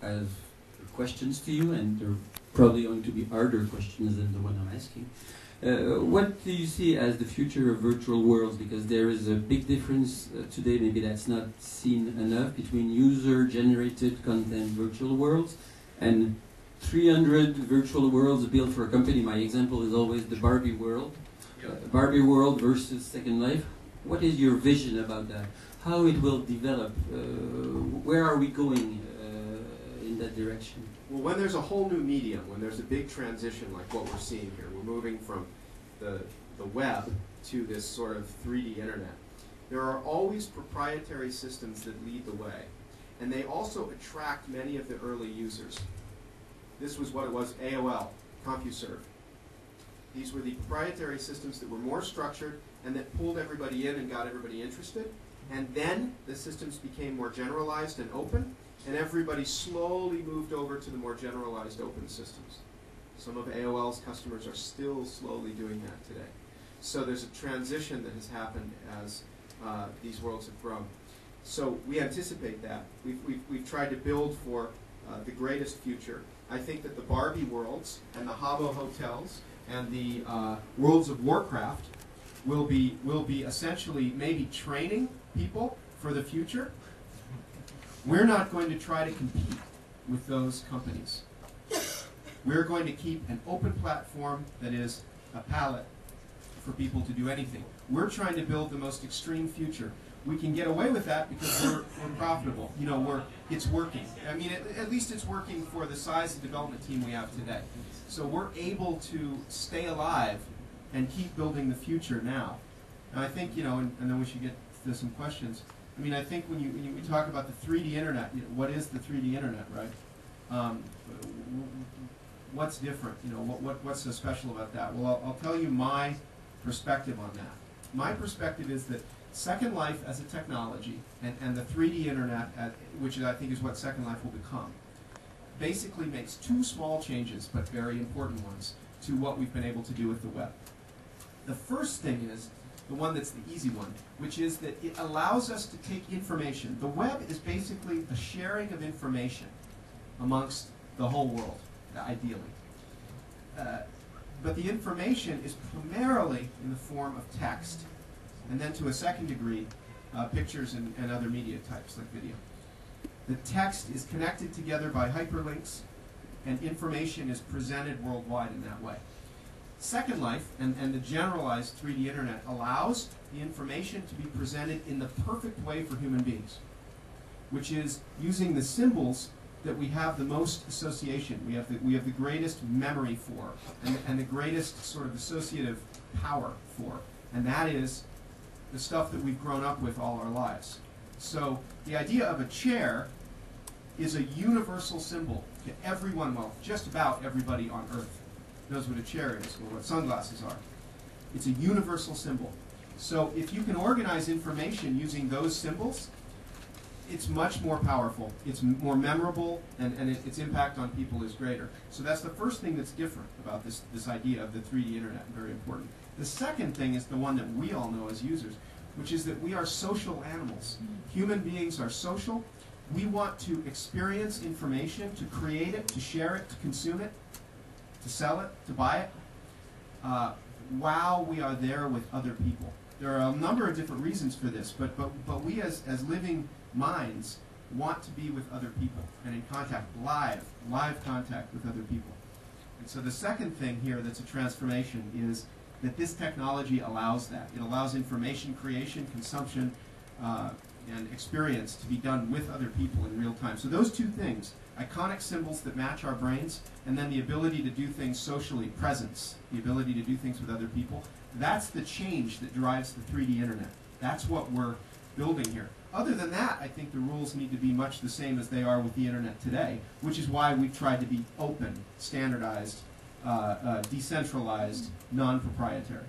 have questions to you, and they're probably going to be harder questions than the one I'm asking. What do you see as the future of virtual worlds? Because there is a big difference today, maybe that's not seen enough, between user-generated content virtual worlds and 300 virtual worlds built for a company. My example is always the Barbie world. Barbie world versus Second Life. What is your vision about that? How it will develop? Where are we going in that direction? Well, when there's a whole new medium, when there's a big transition like what we're seeing here, we're moving from the web to this sort of 3D internet, there are always proprietary systems that lead the way. And they also attract many of the early users. This was what it was, AOL, CompuServe. These were the proprietary systems that were more structured and that pulled everybody in and got everybody interested. And then the systems became more generalized and open, and everybody slowly moved over to the more generalized open systems. Some of AOL's customers are still slowly doing that today. So there's a transition that has happened as these worlds have grown. So we anticipate that. We've tried to build for the greatest future. I think that the Barbie worlds and the Habbo hotels and the Worlds of Warcraft will be essentially maybe training people for the future. We're not going to try to compete with those companies. We're going to keep an open platform that is a palette for people to do anything. We're trying to build the most extreme future. We can get away with that because we're profitable. You know, it's working. I mean, at least it's working for the size of development team we have today. So we're able to stay alive and keep building the future now. And I think, you know, and then we should get to some questions. I mean, I think when we talk about the 3D internet, you know, what is the 3D internet, right? What's different? You know, what's so special about that? Well, I'll tell you my perspective on that. My perspective is that Second Life as a technology and the 3D internet, which I think is what Second Life will become, basically makes two small changes, but very important ones, to what we've been able to do with the web. The first thing is the one that's the easy one, which is that it allows us to take information. The web is basically a sharing of information amongst the whole world, ideally. But the information is primarily in the form of text, and then to a second degree, pictures and other media types like video. The text is connected together by hyperlinks, and information is presented worldwide in that way. Second Life and the generalized 3D internet allows the information to be presented in the perfect way for human beings, which is using the symbols that we have the most association, we have the greatest memory for, and the greatest sort of associative power for, and that is the stuff that we've grown up with all our lives. So the idea of a chair is a universal symbol to everyone, well, just about everybody on Earth knows what a chair is or what sunglasses are. It's a universal symbol. So if you can organize information using those symbols, it's much more powerful, it's more memorable, and its impact on people is greater. So that's the first thing that's different about this idea of the 3D internet, very important. The second thing is the one that we all know as users, which is that we are social animals. Human beings are social. We want to experience information, to create it, to share it, to consume it, to sell it, to buy it, while we are there with other people. There are a number of different reasons for this, but we as living minds want to be with other people and in contact, live contact with other people. And so the second thing here that's a transformation is that this technology allows that. It allows information creation, consumption, and experience to be done with other people in real time. So those two things, iconic symbols that match our brains, and then the ability to do things socially, presence, the ability to do things with other people, that's the change that drives the 3D internet. That's what we're building here. Other than that, I think the rules need to be much the same as they are with the internet today, which is why we've tried to be open, standardized, decentralized, non-proprietary.